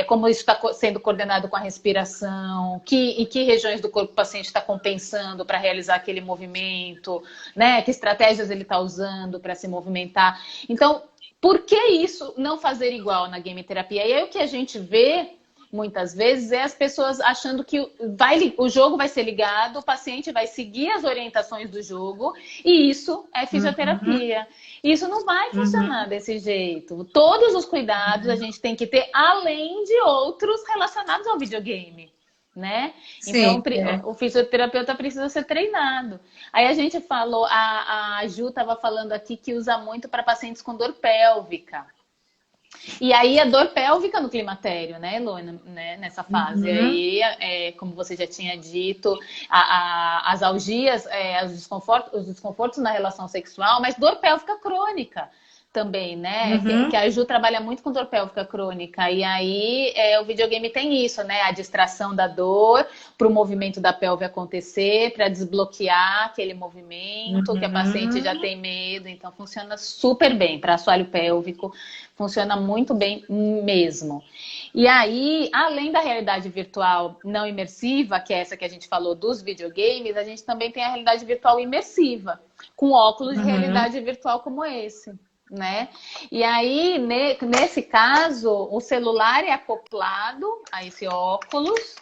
como isso está sendo coordenado com a respiração, em que regiões do corpo o paciente está compensando para realizar aquele movimento, né? Que estratégias ele está usando para se movimentar. Então, por que isso não fazer igual na game terapia? E aí o que a gente vê muitas vezes é as pessoas achando que o jogo vai ser ligado, o paciente vai seguir as orientações do jogo e isso é Uhum, fisioterapia. Isso não vai funcionar uhum. desse jeito. Todos os cuidados a gente tem que ter além de outros relacionados ao videogame. Né? Então, Sim, é. o fisioterapeuta precisa ser treinado. Aí a gente falou, a Ju estava falando aqui que usa muito para pacientes com dor pélvica. E aí a dor pélvica no climatério, né, Elona, né, nessa fase. Uhum. Aí, como você já tinha dito, as algias, os desconfortos na relação sexual, mas dor pélvica crônica também, né? Que Uhum. a Ju trabalha muito com dor pélvica crônica. E aí o videogame tem isso, né? A distração da dor para o movimento da pelve acontecer, para desbloquear aquele movimento que a paciente já Uhum. tem medo. Então funciona super bem para assoalho pélvico, funciona muito bem mesmo. E aí, além da realidade virtual não imersiva, que é essa que a gente falou dos videogames, a gente também tem a realidade virtual imersiva, com óculos de Uhum. realidade virtual como esse. Né? E aí, nesse caso, o celular é acoplado a esse óculos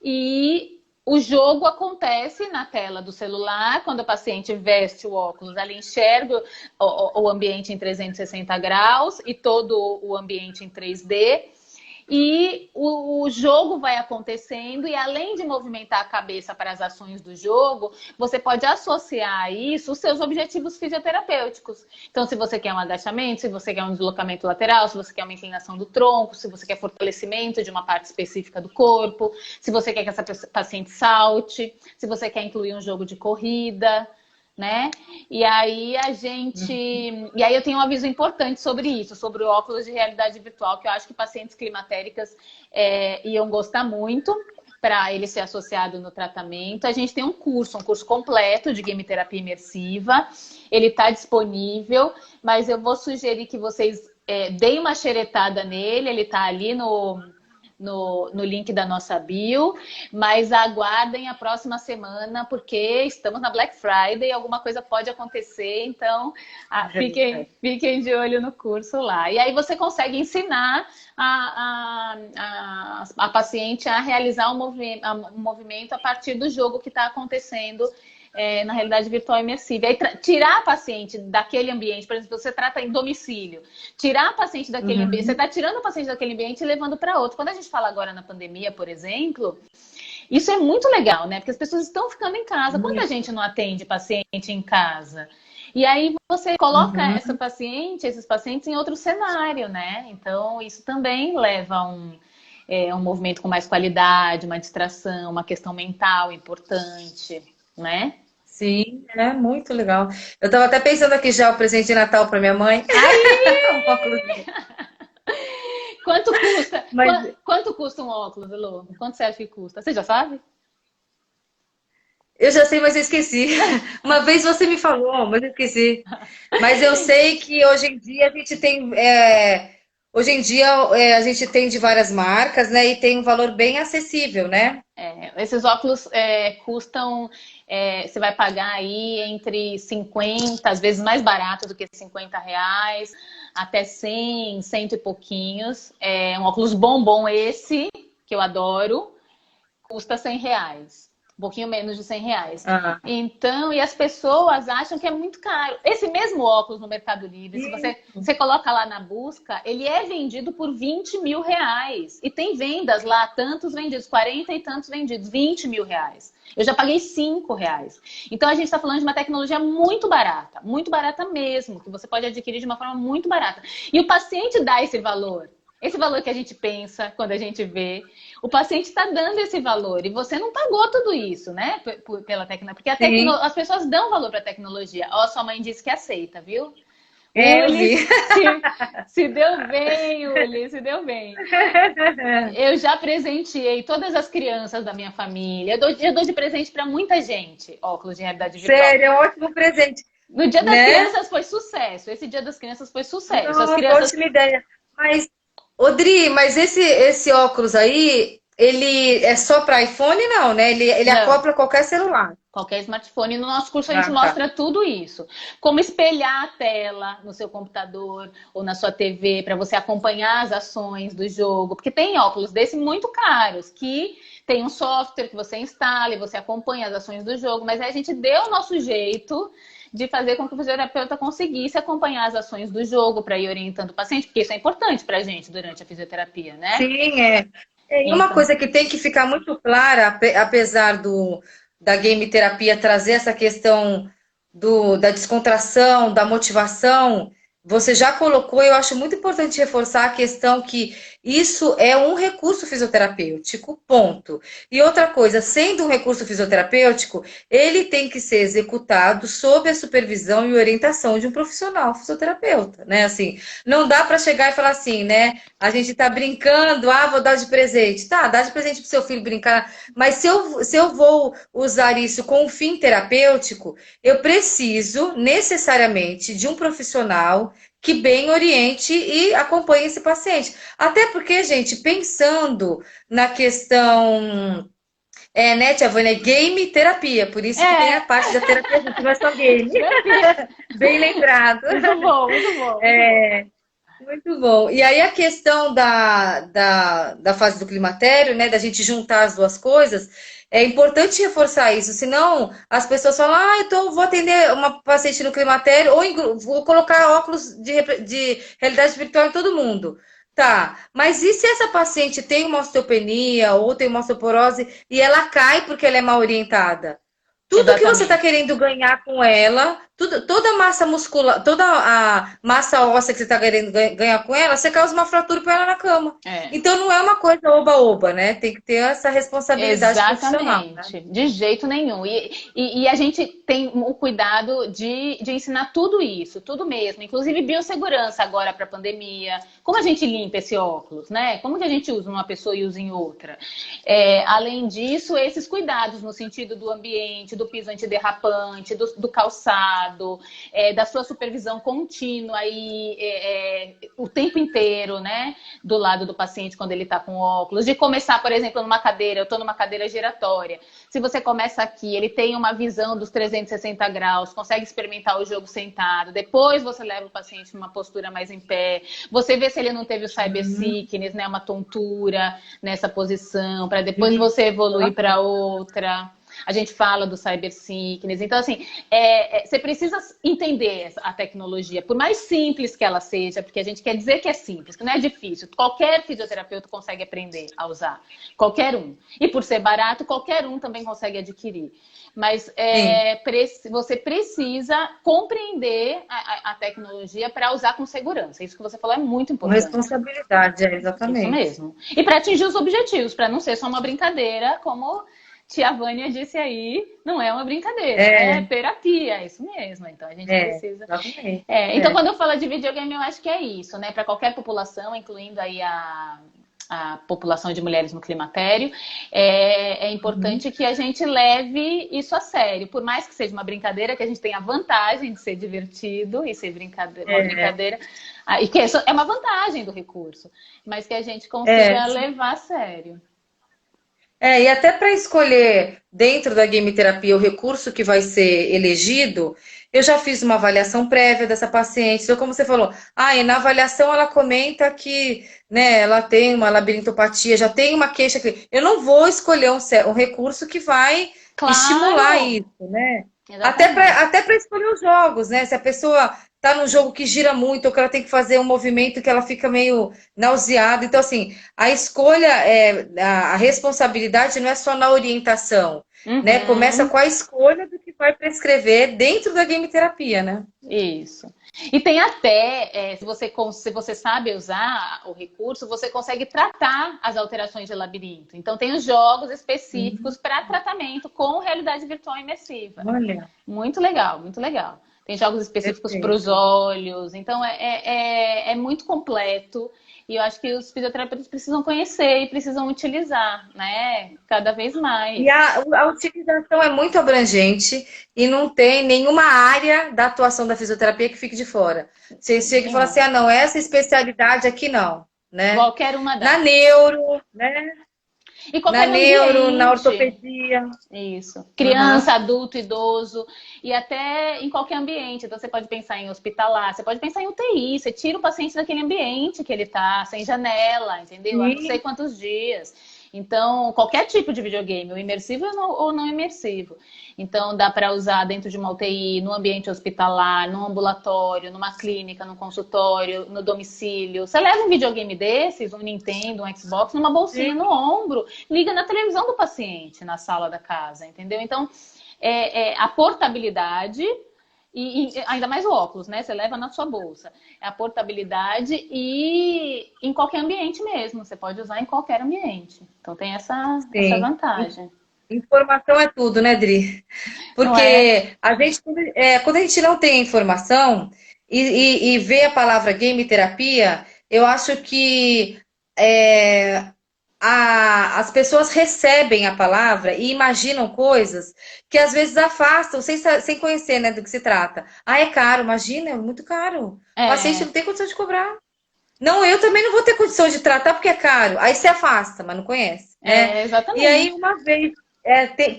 e o jogo acontece na tela do celular. Quando a paciente veste o óculos, ela enxerga o ambiente em 360 graus e todo o ambiente em 3D. e o jogo vai acontecendo, e além de movimentar a cabeça para as ações do jogo, você pode associar a isso os seus objetivos fisioterapêuticos. Então, se você quer um agachamento, se você quer um deslocamento lateral, se você quer uma inclinação do tronco, se você quer fortalecimento de uma parte específica do corpo, se você quer que essa paciente salte, se você quer incluir um jogo de corrida, né? E aí eu tenho um aviso importante sobre isso, sobre o óculos de realidade virtual, que eu acho que pacientes climatéricas iam gostar muito para ele ser associado no tratamento. A gente tem um curso completo de game terapia imersiva. Ele está disponível, mas eu vou sugerir que vocês deem uma xeretada nele. Ele está ali no link da nossa bio, mas aguardem a próxima semana, porque estamos na Black Friday e alguma coisa pode acontecer, então fiquem de olho no curso lá. E aí você consegue ensinar a paciente a realizar um movimento a partir do jogo que está acontecendo na realidade virtual imersiva. Aí, tirar a paciente daquele ambiente, por exemplo, você trata em domicílio, tirar a paciente daquele ambiente, você está tirando a paciente daquele ambiente e levando para outro. Quando a gente fala agora na pandemia, por exemplo, isso é muito legal, né? Porque as pessoas estão ficando em casa. Quanta gente não atende paciente em casa? E aí você coloca esses pacientes em outro cenário, né? Então, isso também leva a um movimento com mais qualidade, uma distração, uma questão mental importante, né? Sim, é muito legal. Eu estava até pensando aqui já o presente de Natal para minha mãe. Um óculos. Quanto custa? Quanto custa um óculos, Elô? Quanto você acha que custa? Você já sabe? Eu já sei, mas eu esqueci. Uma vez você me falou, mas eu esqueci. Mas eu sei que hoje em dia a gente tem. Hoje em dia a gente tem de várias marcas, né? E tem um valor bem acessível, né? Esses óculos custam. Você vai pagar aí entre 50, às vezes mais barato do que R$ 50, até 100, cento e pouquinhos. É um óculos bom esse, que eu adoro, custa R$ 100. Um pouquinho menos de R$ 100. Então, e as pessoas acham que é muito caro. Esse mesmo óculos no Mercado Livre, se você coloca lá na busca, ele é vendido por R$ 20 mil. E tem vendas lá, tantos vendidos, 40 e tantos vendidos, R$ 20 mil. Eu já paguei R$ 5. Então, a gente está falando de uma tecnologia muito barata mesmo, que você pode adquirir de uma forma muito barata. E o paciente dá esse valor que a gente pensa quando a gente vê. O paciente está dando esse valor e você não pagou tudo isso, né? Pela tecnologia. Porque as pessoas dão valor para a tecnologia. Ó, sua mãe disse que aceita, viu? Uli, se deu bem, Uli, se deu bem. Eu já presenteei todas as crianças da minha família. Eu dou de presente para muita gente óculos de realidade virtual. Sério, é um ótimo presente. No Dia das Crianças foi sucesso. Esse Dia das Crianças foi sucesso. As crianças... Ótima ideia. Mas, Odri, mas esse óculos aí, ele é só para iPhone, não, né? Ele acopla qualquer celular. Qualquer smartphone. No nosso curso a gente mostra tudo isso. Como espelhar a tela no seu computador ou na sua TV para você acompanhar as ações do jogo. Porque tem óculos desse muito caros que tem um software que você instala e você acompanha as ações do jogo. Mas aí a gente deu o nosso jeito de fazer com que o fisioterapeuta conseguisse acompanhar as ações do jogo para ir orientando o paciente, porque isso é importante para a gente durante a fisioterapia, né? Sim, E uma coisa que tem que ficar muito clara, apesar da game terapia trazer essa questão da descontração, da motivação, você já colocou, eu acho muito importante reforçar a questão que isso é um recurso fisioterapêutico, ponto. E outra coisa, sendo um recurso fisioterapêutico, ele tem que ser executado sob a supervisão e orientação de um profissional fisioterapeuta, né? Assim, não dá para chegar e falar assim, né? A gente tá brincando, vou dar de presente. Tá, dá de presente pro seu filho brincar, mas se eu vou usar isso com um fim terapêutico, eu preciso necessariamente de um profissional que bem oriente e acompanhe esse paciente. Até porque, gente, pensando na questão, né, Tia Vânia, game terapia, por isso que tem a parte da terapia, que não é só game. Bem lembrado. Muito bom, muito bom. Muito bom. E aí a questão da fase do climatério, né, da gente juntar as duas coisas, é importante reforçar isso, senão as pessoas falam, então vou atender uma paciente no climatério ou vou colocar óculos de realidade virtual em todo mundo. Tá, mas e se essa paciente tem uma osteopenia ou tem uma osteoporose e ela cai porque ela é mal orientada? Tudo que você está Exatamente. querendo ganhar com ela, toda a massa muscular, toda a massa óssea que você está querendo ganhar com ela, você causa uma fratura para ela na cama. É. Então não é uma coisa oba-oba, né? Tem que ter essa responsabilidade profissional, né? Exatamente, de jeito nenhum. E a gente tem o cuidado de ensinar tudo isso, tudo mesmo, inclusive biossegurança agora para a pandemia. Como a gente limpa esse óculos, né? Como que a gente usa numa pessoa e usa em outra? Além disso, esses cuidados no sentido do ambiente, do piso antiderrapante, do calçado, da sua supervisão contínua aí, o tempo inteiro, né? Do lado do paciente quando ele está com óculos, de começar, por exemplo, numa cadeira, eu estou numa cadeira giratória. Se você começa aqui, ele tem uma visão dos 360 graus, consegue experimentar o jogo sentado, depois você leva o paciente numa postura mais em pé, você vê se ele não teve o cyber sickness, né, uma tontura nessa posição, para depois você evoluir para outra. A gente fala do cyber sickness. Então, assim, você precisa entender a tecnologia, por mais simples que ela seja, porque a gente quer dizer que é simples, que não é difícil. Qualquer fisioterapeuta consegue aprender a usar. Qualquer um. E por ser barato, qualquer um também consegue adquirir. Mas você precisa compreender a tecnologia para usar com segurança. Isso que você falou é muito Com importante. responsabilidade, Isso exatamente. mesmo. E para atingir os objetivos, para não ser só uma brincadeira, como tia Vânia disse aí, não é uma brincadeira, é terapia, é isso mesmo. Então a gente precisa. Exatamente. Então, quando eu falo de videogame, eu acho que é isso, né? Para qualquer população, incluindo aí a população de mulheres no climatério, é importante que a gente leve isso a sério. Por mais que seja uma brincadeira, que a gente tenha a vantagem de ser divertido e ser uma brincadeira, e que isso é uma vantagem do recurso, mas que a gente consiga levar a sério. E até para escolher dentro da game terapia o recurso que vai ser elegido, eu já fiz uma avaliação prévia dessa paciente. Então, como você falou, e na avaliação ela comenta que, né, ela tem uma labirintopatia, já tem uma queixa. Eu não vou escolher um recurso que vai estimular isso, né? Até para escolher os jogos, né? Se a pessoa tá num jogo que gira muito, ou que ela tem que fazer um movimento que ela fica meio nauseada. Então, assim, a escolha, a responsabilidade não é só na orientação, né? Começa com a escolha do que vai prescrever dentro da game terapia, né? Isso. E tem até, se você sabe usar o recurso, você consegue tratar as alterações de labirinto. Então, tem os jogos específicos para tratamento com realidade virtual imersiva. Olha. Muito legal, muito legal. Tem jogos específicos para os olhos. Então, é muito completo. E eu acho que os fisioterapeutas precisam conhecer e precisam utilizar, né? Cada vez mais. E a utilização é muito abrangente e não tem nenhuma área da atuação da fisioterapia que fique de fora. Você chega e fala assim, não, essa especialidade aqui não, né? Qualquer uma das. Na neuro, né? E qualquer na neuro, na ortopedia. Isso. Criança, adulto, idoso. E até em qualquer ambiente. Então, você pode pensar em hospitalar, você pode pensar em UTI. Você tira o paciente daquele ambiente que ele está, sem janela, entendeu? Há não sei quantos dias. Então, qualquer tipo de videogame, ou imersivo ou não imersivo. Então, dá para usar dentro de uma UTI, no ambiente hospitalar, no ambulatório, numa clínica, no consultório, no domicílio. Você leva um videogame desses, um Nintendo, um Xbox, numa bolsinha no ombro, liga na televisão do paciente, na sala da casa, entendeu? Então, a portabilidade... E ainda mais o óculos, né? Você leva na sua bolsa. É a portabilidade e em qualquer ambiente mesmo. Você pode usar em qualquer ambiente. Então tem essa vantagem. Informação é tudo, né, Dri? Porque a gente, quando a gente não tem informação e vê a palavra game terapia, eu acho que as pessoas recebem a palavra e imaginam coisas que às vezes afastam sem conhecer, né, do que se trata. É caro, imagina, é muito caro. O paciente não tem condição de cobrar. Não, eu também não vou ter condição de tratar porque é caro. Aí se afasta, mas não conhece. Né? Exatamente. E aí, uma vez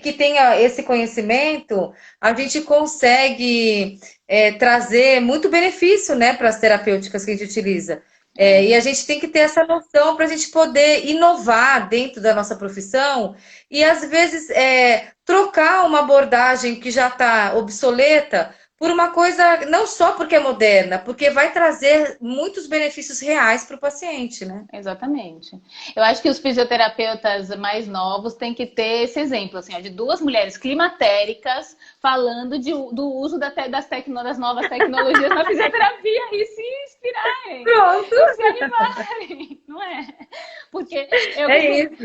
que tenha esse conhecimento, a gente consegue trazer muito benefício, né, para as terapêuticas que a gente utiliza. E a gente tem que ter essa noção para a gente poder inovar dentro da nossa profissão e, às vezes, trocar uma abordagem que já está obsoleta por uma coisa, não só porque é moderna, porque vai trazer muitos benefícios reais para o paciente, né? Exatamente. Eu acho que os fisioterapeutas mais novos têm que ter esse exemplo, assim, ó, de duas mulheres climatéricas falando do uso das novas tecnologias na fisioterapia e se inspirarem, Pronto. e se animarem, não é? Porque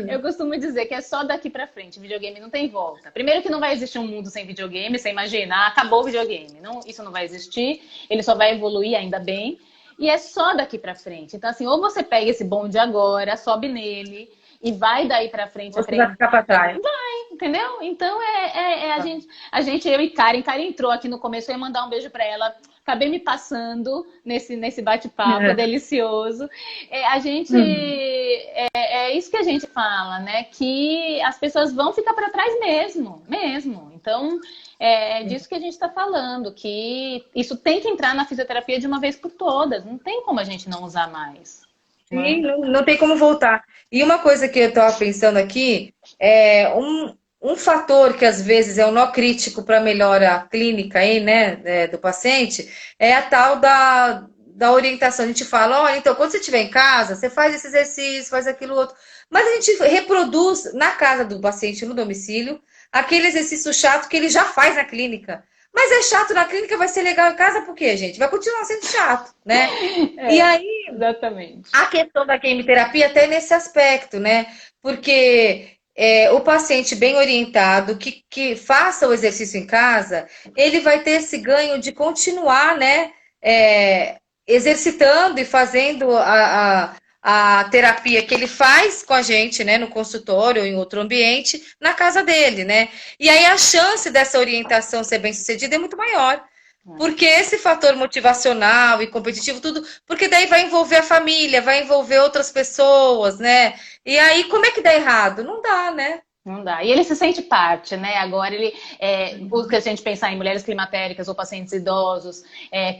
eu costumo dizer que é só daqui pra frente, videogame não tem volta. Primeiro que não vai existir um mundo sem videogame, você imagina, acabou o videogame, não, isso não vai existir, ele só vai evoluir, ainda bem. E é só daqui pra frente. Então, assim, ou você pega esse bonde agora, sobe nele e vai daí pra frente. Você vai ficar pra trás. Vai, entendeu? Então, eu e Karen entrou aqui no começo, eu ia mandar um beijo pra ela. Acabei me passando nesse bate-papo delicioso. É isso que a gente fala, né? Que as pessoas vão ficar para trás mesmo. Então, é disso que a gente está falando, que isso tem que entrar na fisioterapia de uma vez por todas. Não tem como a gente não usar mais. Sim, não tem como voltar. E uma coisa que eu estava pensando aqui, um fator que às vezes é um nó crítico para a melhora clínica aí, né, do paciente, é a tal da orientação. A gente fala, olha, então, quando você estiver em casa, você faz esse exercício, faz aquilo outro. Mas a gente reproduz na casa do paciente, no domicílio, aquele exercício chato que ele já faz na clínica. Mas é chato na clínica, vai ser legal em casa, por quê, gente? Vai continuar sendo chato, né? E aí, exatamente. A questão da quimioterapia até nesse aspecto, né? Porque o paciente bem orientado, que faça o exercício em casa, ele vai ter esse ganho de continuar, né? Exercitando e fazendo a terapia que ele faz com a gente, né, no consultório ou em outro ambiente, na casa dele, né? E aí a chance dessa orientação ser bem-sucedida é muito maior. Porque esse fator motivacional e competitivo, tudo, porque daí vai envolver a família, vai envolver outras pessoas, né? E aí, como é que dá errado? Não dá, né? Não dá. E ele se sente parte, né? Agora o que a gente pensar em mulheres climatéricas ou pacientes idosos,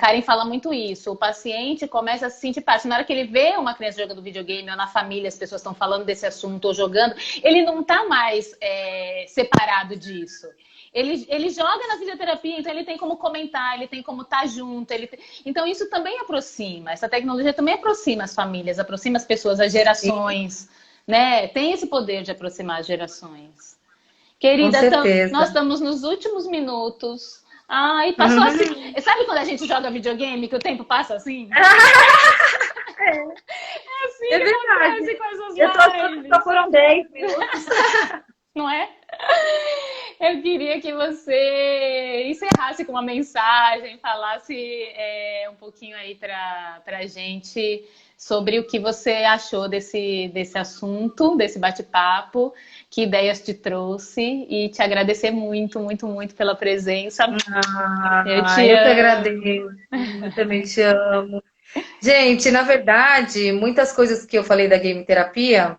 Karen fala muito isso. O paciente começa a se sentir parte. Na hora que ele vê uma criança jogando videogame ou na família, as pessoas estão falando desse assunto ou jogando, ele não está mais separado disso. Ele joga na fisioterapia, então ele tem como comentar, ele tem como estar junto. Então isso também aproxima. Essa tecnologia também aproxima as famílias, aproxima as pessoas, as gerações. Né? Tem esse poder de aproximar as gerações. Querida, nós estamos nos últimos minutos. Ai, passou assim. Sabe quando a gente joga videogame que o tempo passa assim? É assim que acontece com essas lives. Só foram 10 minutos. Não é? Eu queria que você encerrasse com uma mensagem, falasse um pouquinho aí pra gente sobre o que você achou desse assunto, desse bate-papo, que ideias te trouxe e te agradecer muito, muito, muito pela presença. Eu te agradeço, eu também te amo. Gente, na verdade, muitas coisas que eu falei da game terapia,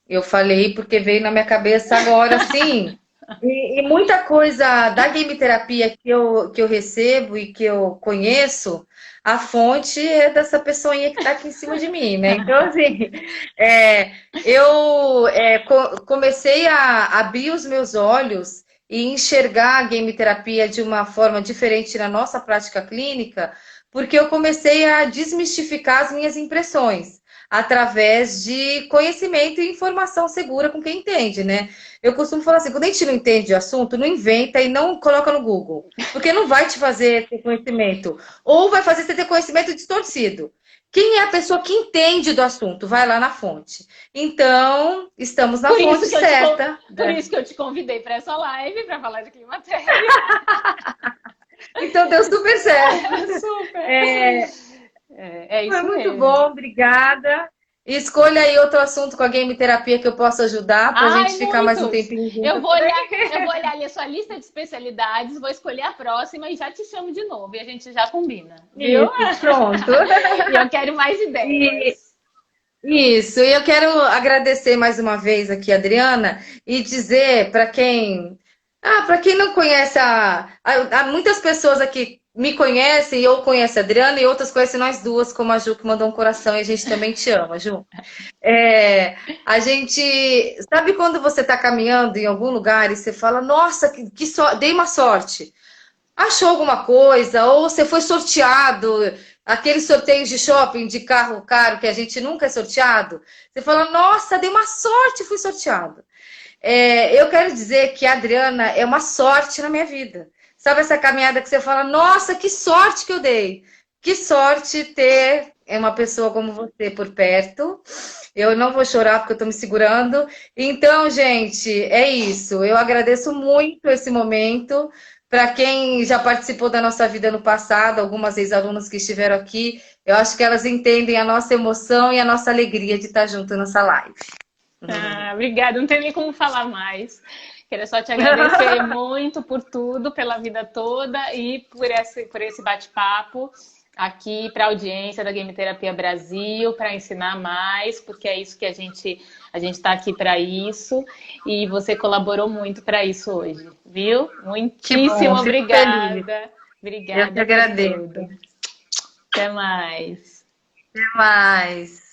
eu falei porque veio na minha cabeça agora, sim. E muita coisa da game terapia que eu recebo e que eu conheço, a fonte é dessa pessoinha que está aqui em cima de mim, né? Então, assim, eu comecei a abrir os meus olhos e enxergar a game terapia de uma forma diferente na nossa prática clínica, porque eu comecei a desmistificar as minhas impressões através de conhecimento e informação segura com quem entende, né? Eu costumo falar assim, quando a gente não entende o assunto, não inventa e não coloca no Google, porque não vai te fazer ter conhecimento, ou vai fazer você ter conhecimento distorcido. Quem é a pessoa que entende do assunto? Vai lá na fonte. Então, estamos na fonte certa. Por isso que eu te convidei para essa live, para falar de climatéria. Então, deu super certo. Super. É isso Foi muito mesmo. bom, obrigada. Escolha aí outro assunto com a game terapia que eu possa ajudar para a gente ficar mais um tempinho junto. Eu vou olhar ali a sua lista de especialidades, vou escolher a próxima e já te chamo de novo. E a gente já combina. Viu? Isso, pronto. E eu quero mais ideias. Isso, e eu quero agradecer mais uma vez aqui, Adriana, e dizer para quem não conhece, há muitas pessoas aqui me conhecem ou conhecem a Adriana e outras conhecem nós duas, como a Ju, que mandou um coração e a gente também te ama, Ju. A gente, sabe quando você está caminhando em algum lugar e você fala, nossa, dei uma sorte. achou alguma coisa, ou você foi sorteado, aqueles sorteios de shopping de carro caro que a gente nunca é sorteado, você fala, nossa, dei uma sorte, fui sorteado. Eu quero dizer que a Adriana é uma sorte na minha vida. Sabe essa caminhada que você fala, nossa, que sorte que eu dei. Que sorte ter uma pessoa como você por perto. Eu não vou chorar porque eu estou me segurando. Então, gente, é isso. Eu agradeço muito esse momento. Para quem já participou da nossa vida no passado, algumas ex-alunas que estiveram aqui, eu acho que elas entendem a nossa emoção e a nossa alegria de estar junto nessa live. Obrigada, não tem nem como falar mais. Queria só te agradecer muito por tudo, pela vida toda e por esse bate-papo aqui para a audiência da Game Terapia Brasil, para ensinar mais, porque é isso que a gente está aqui para isso e você colaborou muito para isso hoje, viu? Muitíssimo obrigada. Obrigada. Eu que agradeço. Por tudo. Até mais. Até mais.